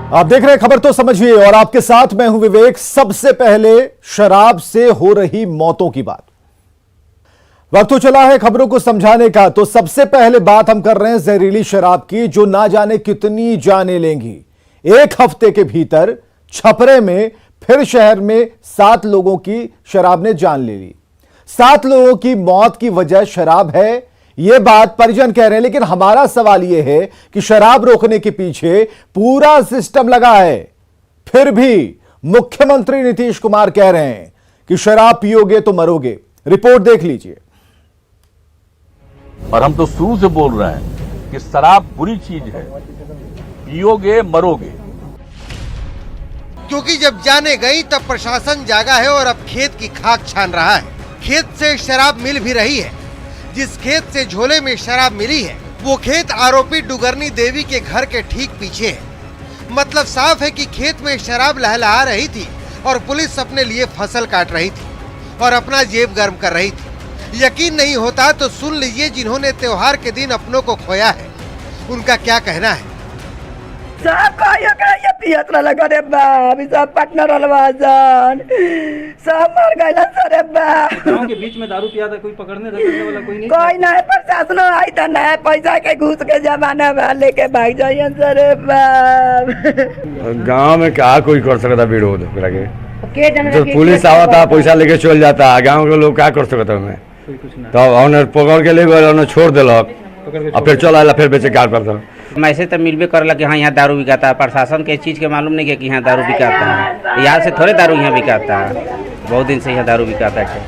आप देख रहे हैं खबर तो समझिए, और आपके साथ मैं हूं विवेक। सबसे पहले शराब से हो रही मौतों की बात। वक्त तो चला है खबरों को समझाने का, तो सबसे पहले बात हम कर रहे हैं जहरीली शराब की, जो ना जाने कितनी जाने लेंगी। एक हफ्ते के भीतर छपरे में फिर शहर में 7 लोगों की शराब ने जान ले ली। 7 लोगों की मौत की वजह शराब है, यह बात परिजन कह रहे हैं। लेकिन हमारा सवाल यह है कि शराब रोकने के पीछे पूरा सिस्टम लगा है, फिर भी मुख्यमंत्री नीतीश कुमार कह रहे हैं कि शराब पियोगे तो मरोगे। रिपोर्ट देख लीजिए। और हम तो शुरू से बोल रहे हैं कि शराब बुरी चीज है, पियोगे मरोगे। क्योंकि जब जाने गई तब प्रशासन जागा है और अब खेत की खाक छान रहा है। खेत से शराब मिल भी रही है। जिस खेत से झोले में शराब मिली है वो खेत आरोपी डुगरनी देवी के घर के ठीक पीछे है। मतलब साफ है कि खेत में शराब लहलहा रही थी और पुलिस अपने लिए फसल काट रही थी और अपना जेब गर्म कर रही थी। यकीन नहीं होता तो सुन लीजिए जिन्होंने त्योहार के दिन अपनों को खोया है, उनका क्या कहना है। सब पियत लगा रे बाप, सब पार्टनर अलवाजन सब मर गए सरे बाप। गांव के बीच में दारू पिया था, कोई पकड़ने धकड़ने वाला कोई नहीं? कोई नहीं, प्रशासन आई था नया पैसा के घूस के जमाना में लेके भाग जाइए सरे बाप। गांव में क्या कोई कर सकता विरोध के? तो पुलिस आवता पैसा लेके चल जाता, गांव के लोग क्या कर सकता हमें? तो उन्हें पकड़ के ले गए, छोड़ दिलक और फिर चल आला फिर बेचे कार करता। मैसेज तो मिलबे करला कि हाँ यहाँ दारू बिकाता है। प्रशासन के चीज के मालूम नहीं है कि यहाँ दारू बिकाता है। यहाँ से थोड़े दारू यहाँ बिकाता है, बहुत दिन से यहाँ दारू बिकाता है।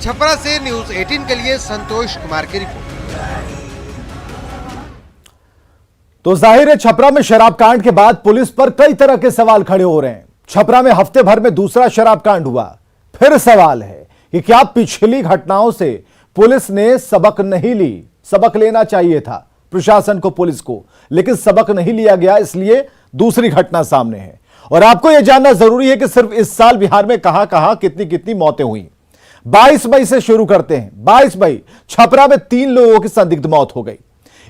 छपरा से न्यूज़ 18 के लिए संतोष कुमार की रिपोर्ट। तो जाहिर है छपरा में शराब कांड के बाद पुलिस पर कई तरह के सवाल खड़े हो रहे हैं। छपरा में हफ्ते भर में दूसरा शराब कांड हुआ। फिर सवाल है कि क्या पिछली घटनाओं से पुलिस ने सबक नहीं ली? सबक लेना चाहिए था प्रशासन को, पुलिस को, लेकिन सबक नहीं लिया गया, इसलिए दूसरी घटना सामने है। और आपको यह जानना जरूरी है कि सिर्फ इस साल बिहार में कहां कहां कितनी कितनी मौतें हुई। 22 मई से शुरू करते हैं। 22 मई छपरा में 3 लोगों की संदिग्ध मौत हो गई।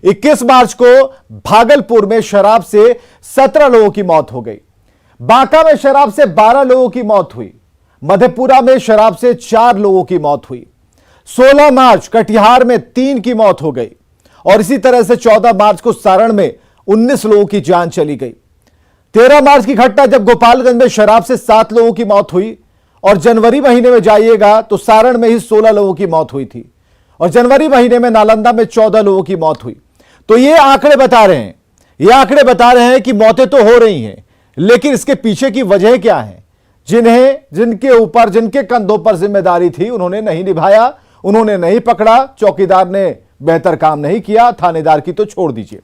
21 मार्च को भागलपुर में शराब से 17 लोगों की मौत हो गई। बांका में शराब से 12 लोगों की मौत हुई। मधेपुरा में शराब से 4 लोगों की मौत हुई। 16 मार्च कटिहार में 3 की मौत हो गई। और इसी तरह से 14 मार्च को सारण में 19 लोगों की जान चली गई। 13 मार्च की घटना जब गोपालगंज में शराब से 7 लोगों की मौत हुई। और जनवरी महीने में जाइएगा तो सारण में ही 16 लोगों की मौत हुई थी। और जनवरी महीने में नालंदा में 14 लोगों की मौत हुई। तो ये आंकड़े बता रहे हैं कि मौतें तो हो रही हैं, लेकिन इसके पीछे की वजह क्या है? जिनके कंधों पर जिम्मेदारी थी उन्होंने नहीं निभाया, उन्होंने नहीं पकड़ा, चौकीदार ने बेहतर काम नहीं किया, थानेदार की तो छोड़ दीजिए।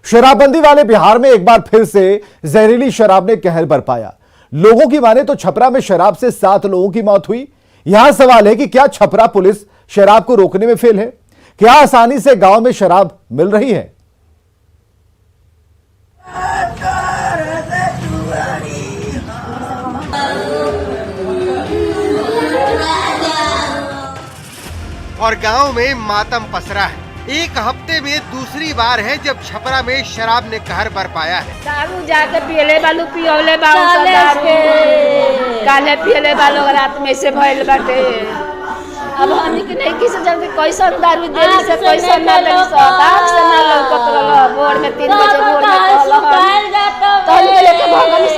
शराबबंदी वाले बिहार में एक बार फिर से जहरीली शराब ने कहर बरपाया। लोगों की माने तो छपरा में शराब से 7 लोगों की मौत हुई। यहां सवाल है कि क्या छपरा पुलिस शराब को रोकने में फेल है? क्या आसानी से गांव में शराब मिल रही है? और गांव में मातम पसरा है। एक हफ्ते में दूसरी बार है जब छपरा में शराब ने कहर बरपाया है। दारू जाके पियले बालू पियोले बालू सब दारू काले पियले बालू रात में से भइल बाटे। अब हमनी के नहीं किसी जल्दी कैसन दारू देली से कैसन ना देली से ताक से ना लौकत रहल। भोर में 3 बजे भोर में कहल तो हम लेके भगनी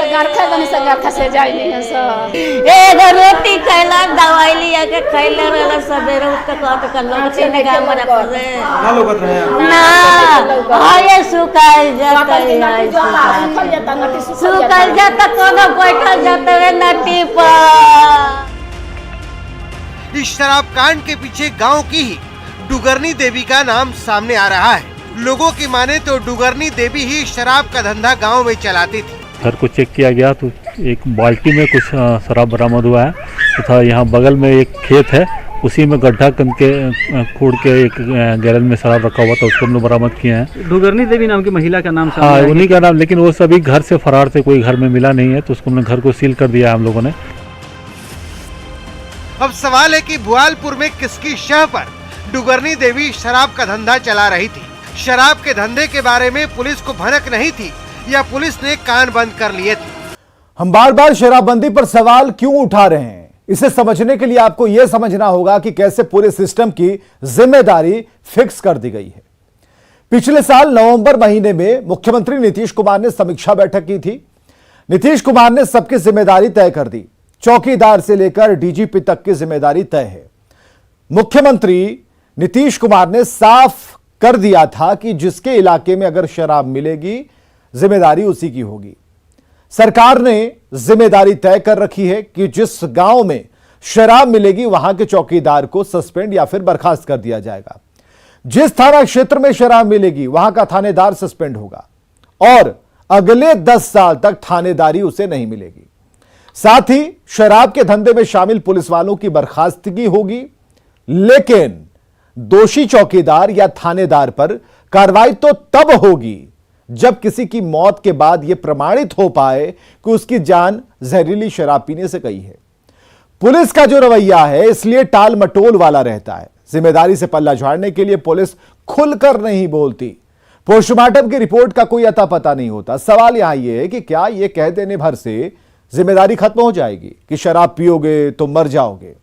से गरखा से जाई नहीं सब। एगो रोटी खैला, दवाई लिया के खैले रहल, सवेरे उठ के कहत कर लोग से गांव में पड़े ना लोगत रहे ना। हाय सुकाल जाता है, सुकाल जाता कोनो बैठल जाते रे नटी पर। इस शराब कांड के पीछे गांव की ही डुगरनी देवी का नाम सामने आ रहा है। लोगों की माने तो डुगरनी देवी ही शराब का धंधा गांव में चलाती थी। घर को चेक किया गया तो एक बाल्टी में कुछ शराब बरामद हुआ है तथा यहाँ बगल में एक खेत है, उसी में गड्ढा खोद के एक गैलन में शराब रखा हुआ था, उसको हम लोग बरामद किए हैं। डुगरनी देवी नाम की महिला का नाम? हाँ, उन्हीं का नाम, लेकिन वो सभी घर से फरार थे, कोई घर में मिला नहीं है, तो उसको हमने घर को सील कर दिया हम लोगों ने। अब सवाल है कि भुआलपुर में किसकी शह पर डुगरनी देवी शराब का धंधा चला रही थी। शराब के धंधे के बारे में पुलिस को भनक नहीं थी या पुलिस ने कान बंद कर लिए थे। हम बार बार शराबबंदी पर सवाल क्यों उठा रहे हैं, इसे समझने के लिए आपको यह समझना होगा कि कैसे पूरे सिस्टम की जिम्मेदारी फिक्स कर दी गई है। पिछले साल नवंबर महीने में मुख्यमंत्री नीतीश कुमार ने समीक्षा बैठक की थी। नीतीश कुमार ने सबकी जिम्मेदारी तय कर दी, चौकीदार से लेकर डीजीपी तक की जिम्मेदारी तय है। मुख्यमंत्री नीतीश कुमार ने साफ कर दिया था कि जिसके इलाके में अगर शराब मिलेगी जिम्मेदारी उसी की होगी। सरकार ने जिम्मेदारी तय कर रखी है कि जिस गांव में शराब मिलेगी वहां के चौकीदार को सस्पेंड या फिर बर्खास्त कर दिया जाएगा। जिस थाना क्षेत्र में शराब मिलेगी वहां का थानेदार सस्पेंड होगा और अगले 10 साल तक थानेदारी उसे नहीं मिलेगी। साथ ही शराब के धंधे में शामिल पुलिस वालों की बर्खास्तगी होगी, लेकिन दोषी चौकीदार या थानेदार पर कार्रवाई तो तब होगी जब किसी की मौत के बाद यह प्रमाणित हो पाए कि उसकी जान जहरीली शराब पीने से गई है। पुलिस का जो रवैया है इसलिए टाल मटोल वाला रहता है। जिम्मेदारी से पल्ला झाड़ने के लिए पुलिस खुलकर नहीं बोलती। पोस्टमार्टम की रिपोर्ट का कोई अता पता नहीं होता। सवाल यहां यह है कि क्या यह कह देने भर से जिम्मेदारी खत्म हो जाएगी कि शराब पियोगे तो मर जाओगे।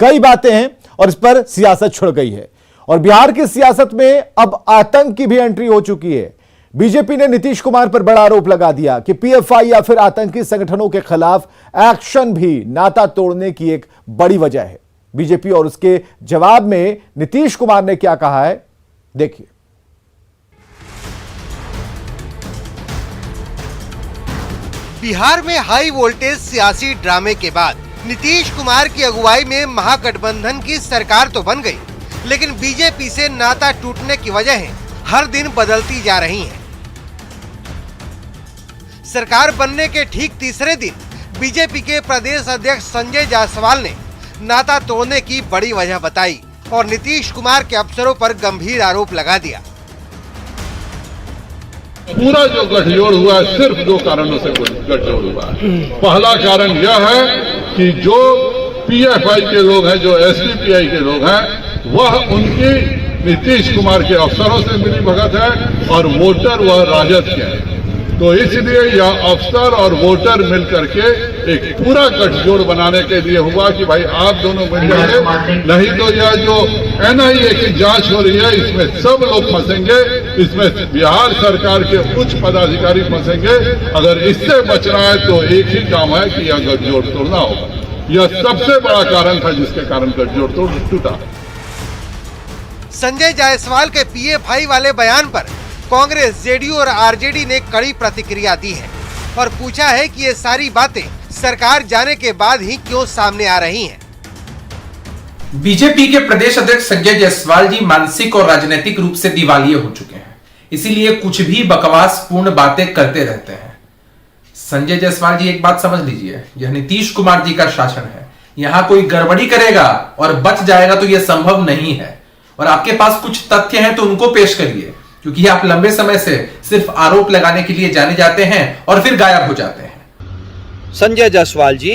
कई बातें हैं और इस पर सियासत छिड़ गई है और बिहार की सियासत में अब आतंक की भी एंट्री हो चुकी है। बीजेपी ने नीतीश कुमार पर बड़ा आरोप लगा दिया कि पीएफआई या फिर आतंकी संगठनों के खिलाफ एक्शन भी नाता तोड़ने की एक बड़ी वजह है। बीजेपी और उसके जवाब में नीतीश कुमार ने क्या कहा है, देखिए। बिहार में हाई वोल्टेज सियासी ड्रामे के बाद नीतीश कुमार की अगुवाई में महागठबंधन की सरकार तो बन गई, लेकिन बीजेपी से नाता टूटने की वजहें हर दिन बदलती जा रही हैं। सरकार बनने के ठीक तीसरे दिन बीजेपी के प्रदेश अध्यक्ष संजय जायसवाल ने नाता तोड़ने की बड़ी वजह बताई और नीतीश कुमार के अफसरों पर गंभीर आरोप लगा दिया। पूरा जो गठजोड़ हुआ है सिर्फ 2 कारणों से गठजोड़ हुआ है। पहला कारण यह है कि जो पीएफआई के लोग हैं, जो एसडीपीआई के लोग हैं, वह उनकी नीतीश कुमार के अफसरों से मिली भगत है और वोटर वह राजद के हैं। तो इसलिए यह अफसर और वोटर मिलकर के एक पूरा गठजोड़ बनाने के लिए हुआ कि भाई आप दोनों मिल जाइए, नहीं तो यह जो एनआईए की जांच हो रही है इसमें सब लोग फंसेंगे, इसमें बिहार सरकार के उच्च पदाधिकारी फंसेंगे। अगर इससे बचना है तो एक ही काम है कि यह गठजोड़ तोड़ना होगा। यह सबसे बड़ा कारण था जिसके कारण गठजोड़ टूटा। संजय जायसवाल के पीएफआई वाले बयान पर कांग्रेस, जेडीयू और आरजेडी ने कड़ी प्रतिक्रिया दी है और पूछा है कि ये सारी बातें सरकार जाने के बाद ही क्यों सामने आ रही हैं। बीजेपी के प्रदेश अध्यक्ष संजय जायसवाल जी मानसिक और राजनीतिक रूप से दिवालिये हो चुके हैं, इसीलिए कुछ भी बकवास पूर्ण बातें करते रहते हैं। संजय जायसवाल जी एक बात समझ लीजिए, यह नीतीश कुमार जी का शासन है। यहां कोई गड़बड़ी करेगा और बच जाएगा तो यह संभव नहीं है। और आपके पास कुछ तथ्य हैं तो उनको पेश करिए, क्योंकि आप लंबे समय से सिर्फ आरोप लगाने के लिए जाने जाते हैं और फिर गायब हो जाते हैं। संजय जायसवाल जी,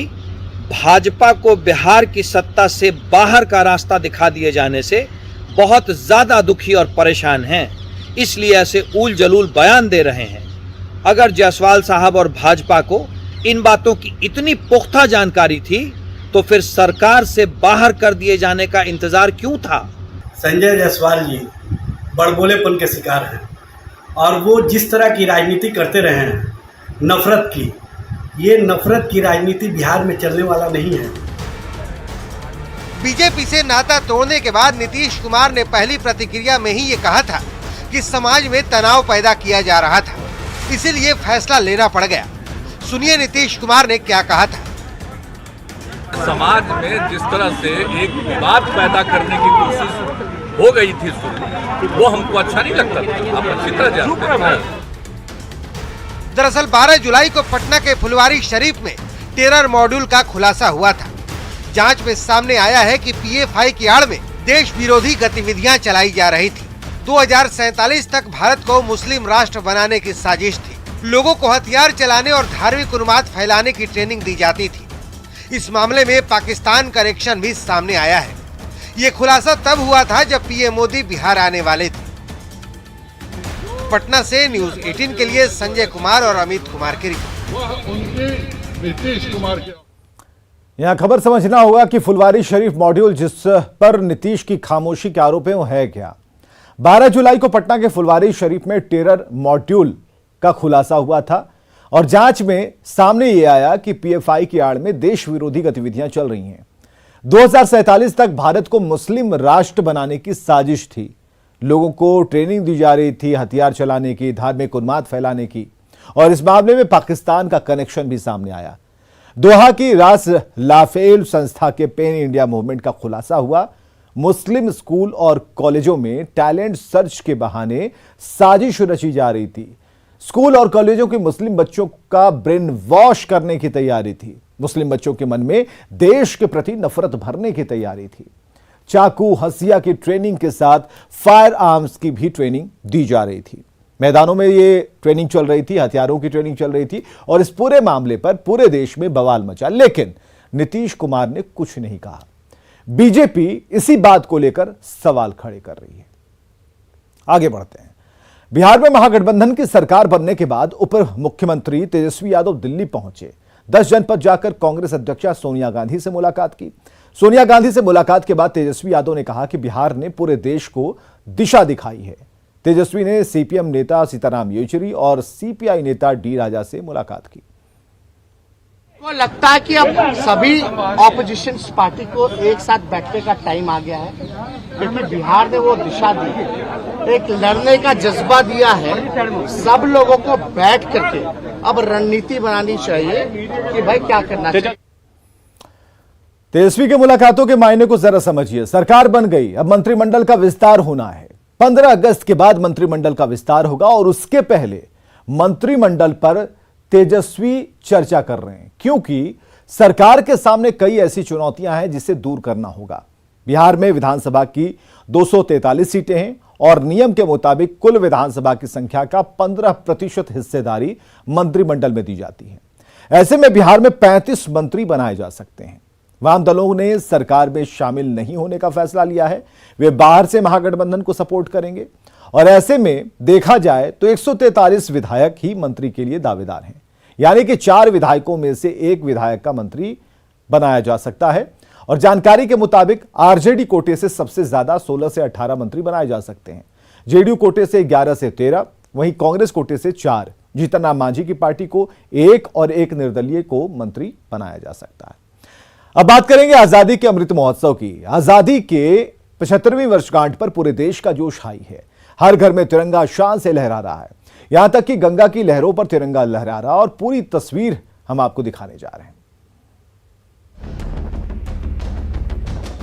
भाजपा को बिहार की सत्ता से बाहर का रास्ता दिखा दिए जाने से बहुत ज्यादा दुखी और परेशान हैं, इसलिए ऐसे उल जलूल बयान दे रहे हैं। अगर जायसवाल साहब और भाजपा को इन बातों की इतनी पुख्ता जानकारी थी तो फिर सरकार से बाहर कर दिए जाने का इंतजार क्यों था? संजय जायसवाल जी बड़बोलेपन के शिकार हैं और वो जिस तरह की राजनीति करते रहे हैं, नफरत की, ये नफरत की राजनीति बिहार में चलने वाला नहीं है। बीजेपी से नाता तोड़ने के बाद नीतीश कुमार ने पहली प्रतिक्रिया में ही ये कहा था कि समाज में तनाव पैदा किया जा रहा था, इसीलिए फैसला लेना पड़ गया। सुनिए नीतीश कुमार ने क्या कहा था। समाज में जिस तरह से एक विवाद पैदा करने की कोशिश हो गई थी वो हमको अच्छा नहीं लगता था, आप अच्छी तरह जानते हैं। दरअसल 12 जुलाई को पटना के फुलवारी शरीफ में टेरर मॉड्यूल का खुलासा हुआ था। जांच में सामने आया है कि पीएफआई की आड़ में देश विरोधी गतिविधियां चलाई जा रही थी। 2047 तक भारत को मुस्लिम राष्ट्र बनाने की साजिश थी। लोगों को हथियार चलाने और धार्मिक उन्माद फैलाने की ट्रेनिंग दी जाती थी। इस मामले में पाकिस्तान का रिएक्शन भी सामने आया है। ये खुलासा तब हुआ था जब पीएम मोदी बिहार आने वाले थे। पटना से न्यूज 18 के लिए संजय कुमार और अमित कुमार की रिपोर्ट। वह उनके नीतीश कुमार के यहां खबर समझना होगा कि फुलवारी शरीफ मॉड्यूल जिस पर नीतीश की खामोशी के आरोप है वो है क्या। 12 जुलाई को पटना के फुलवारी शरीफ में टेरर मॉड्यूल का खुलासा हुआ था और जांच में सामने ये आया कि पीएफआई की आड़ में देश विरोधी गतिविधियां चल रही हैं। 2047 तक भारत को मुस्लिम राष्ट्र बनाने की साजिश थी। लोगों को ट्रेनिंग दी जा रही थी हथियार चलाने की, धार्मिक उन्माद फैलाने की, और इस मामले में पाकिस्तान का कनेक्शन भी सामने आया। दोहा की रास लाफेल संस्था के पेन इंडिया मूवमेंट का खुलासा हुआ। मुस्लिम स्कूल और कॉलेजों में टैलेंट सर्च के बहाने साजिश रची जा रही थी। स्कूल और कॉलेजों के मुस्लिम बच्चों का ब्रेन वॉश करने की तैयारी थी। मुस्लिम बच्चों के मन में देश के प्रति नफरत भरने की तैयारी थी। चाकू हसिया की ट्रेनिंग के साथ फायर आर्म्स की भी ट्रेनिंग दी जा रही थी। मैदानों में ये ट्रेनिंग चल रही थी, हथियारों की ट्रेनिंग चल रही थी और इस पूरे मामले पर पूरे देश में बवाल मचा। लेकिन नीतीश कुमार ने कुछ नहीं कहा। बीजेपी इसी बात को लेकर सवाल खड़े कर रही है। आगे बढ़ते हैं। बिहार में महागठबंधन की सरकार बनने के बाद उप मुख्यमंत्री तेजस्वी यादव दिल्ली पहुंचे। 10 जनपद जाकर कांग्रेस अध्यक्षा सोनिया गांधी से मुलाकात की। सोनिया गांधी से मुलाकात के बाद तेजस्वी यादव ने कहा कि बिहार ने पूरे देश को दिशा दिखाई है। तेजस्वी ने सीपीएम नेता सीताराम येचुरी और सीपीआई नेता डी राजा से मुलाकात की। को लगता है कि अब सभी ऑपोजिशन पार्टी को एक साथ बैठने का टाइम आ गया है, क्योंकि बिहार ने वो दिशा दी है, एक लड़ने का जज्बा दिया है। सब लोगों को बैठ करके अब रणनीति बनानी चाहिए कि भाई क्या करना चाहिए। तेजस्वी की मुलाकातों के मायने को जरा समझिए। सरकार बन गई, अब मंत्रिमंडल का विस्तार होना है। 15 अगस्त के बाद मंत्रिमंडल का विस्तार होगा और उसके पहले मंत्रिमंडल पर तेजस्वी चर्चा कर रहे हैं, क्योंकि सरकार के सामने कई ऐसी चुनौतियां हैं जिसे दूर करना होगा। बिहार में विधानसभा की 243 सीटें हैं और नियम के मुताबिक कुल विधानसभा की संख्या का 15% हिस्सेदारी मंत्रिमंडल में दी जाती है। ऐसे में बिहार में 35 मंत्री बनाए जा सकते हैं। वाम दलों ने सरकार में शामिल नहीं होने का फैसला लिया है। वे बाहर से महागठबंधन को सपोर्ट करेंगे और ऐसे में देखा जाए तो 143 विधायक ही मंत्री के लिए दावेदार हैं, यानी कि 4 विधायकों में से 1 विधायक का मंत्री बनाया जा सकता है। और जानकारी के मुताबिक आरजेडी कोटे से सबसे ज्यादा 16 से 18 मंत्री बनाए जा सकते हैं। जेडीयू कोटे से 11 से 13, वहीं कांग्रेस कोटे से 4, जीतन राम मांझी की पार्टी को 1 और 1 निर्दलीय को मंत्री बनाया जा सकता है। अब बात करेंगे आजादी के अमृत महोत्सव की। आजादी के 75वीं वर्षगांठ पर पूरे देश का जोश हाई है। हर घर में तिरंगा शान से लहरा रहा है, यहां तक कि गंगा की लहरों पर तिरंगा लहरा रहा और पूरी तस्वीर हम आपको दिखाने जा रहे हैं।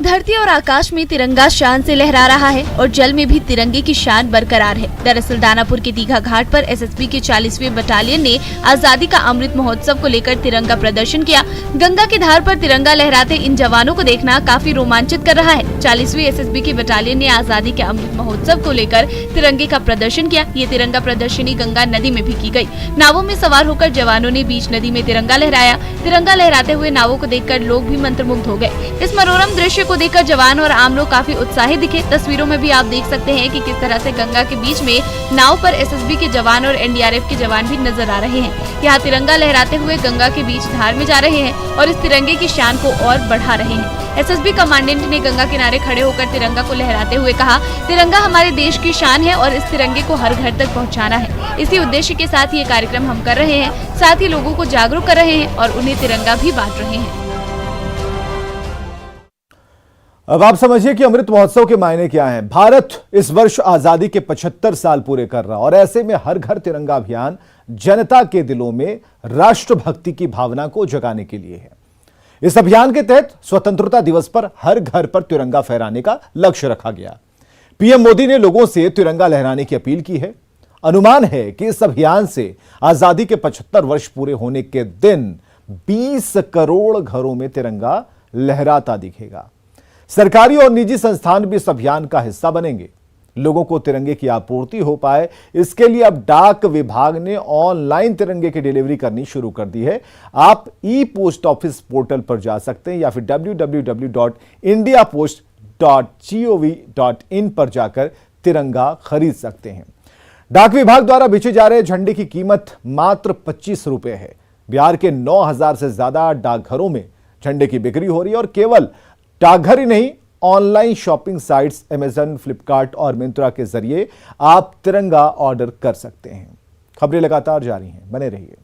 धरती और आकाश में तिरंगा शान से लहरा रहा है और जल में भी तिरंगे की शान बरकरार है। दरअसल दानापुर के दीघा घाट पर एसएसबी के 40वें बटालियन ने आजादी का अमृत महोत्सव को लेकर तिरंगा प्रदर्शन किया। गंगा की धार पर तिरंगा लहराते इन जवानों को देखना काफी रोमांचित कर रहा है। 40वीं एसएसबी की बटालियन ने आजादी के अमृत महोत्सव को लेकर तिरंगे का प्रदर्शन किया। ये तिरंगा प्रदर्शनी गंगा नदी में भी की गयी। नावों में सवार होकर जवानों ने बीच नदी में तिरंगा लहराया। तिरंगा लहराते हुए नावों को देखकर लोग भी मंत्रमुग्ध हो गए। इस मनोरम दृश्य को देखकर जवान और आम लोग काफी उत्साहित दिखे। तस्वीरों में भी आप देख सकते हैं कि किस तरह से गंगा के बीच में नाव पर एसएसबी के जवान और एनडीआरएफ के जवान भी नजर आ रहे हैं। यहाँ तिरंगा लहराते हुए गंगा के बीच धार में जा रहे हैं और इस तिरंगे की शान को और बढ़ा रहे हैं। एसएसबी कमांडेंट ने गंगा किनारे खड़े होकर तिरंगा को लहराते हुए कहा, तिरंगा हमारे देश की शान है और इस तिरंगे को हर घर तक पहुँचाना है। इसी उद्देश्य के साथ ये कार्यक्रम हम कर रहे हैं। साथ ही लोगों को जागरूक कर रहे हैं और उन्हें तिरंगा भी बांट रहे हैं। अब आप समझिए कि अमृत महोत्सव के मायने क्या हैं। भारत इस वर्ष आजादी के 75 साल पूरे कर रहा और ऐसे में हर घर तिरंगा अभियान जनता के दिलों में राष्ट्रभक्ति की भावना को जगाने के लिए है। इस अभियान के तहत स्वतंत्रता दिवस पर हर घर पर तिरंगा फहराने का लक्ष्य रखा गया। पीएम मोदी ने लोगों से तिरंगा लहराने की अपील की है। अनुमान है कि इस अभियान से आजादी के 75 वर्ष पूरे होने के दिन 20 करोड़ घरों में तिरंगा लहराता दिखेगा। सरकारी और निजी संस्थान भी इस अभियान का हिस्सा बनेंगे। लोगों को तिरंगे की आपूर्ति हो पाए, इसके लिए अब डाक विभाग ने ऑनलाइन तिरंगे की डिलीवरी करनी शुरू कर दी है। आप ई पोस्ट ऑफिस पोर्टल पर जा सकते हैं या फिर www.indiapost.gov.in पर जाकर तिरंगा खरीद सकते हैं। डाक विभाग द्वारा बेचे जा रहे झंडे की कीमत मात्र 25 रुपए है। बिहार के 9000 से ज्यादा डाकघरों में झंडे की बिक्री हो रही है और केवल डाकघर ही नहीं, online shopping sites Amazon, Flipkart और मिंत्रा के जरिए आप तिरंगा ऑर्डर कर सकते हैं। खबरें लगातार जारी हैं, बने रहिए।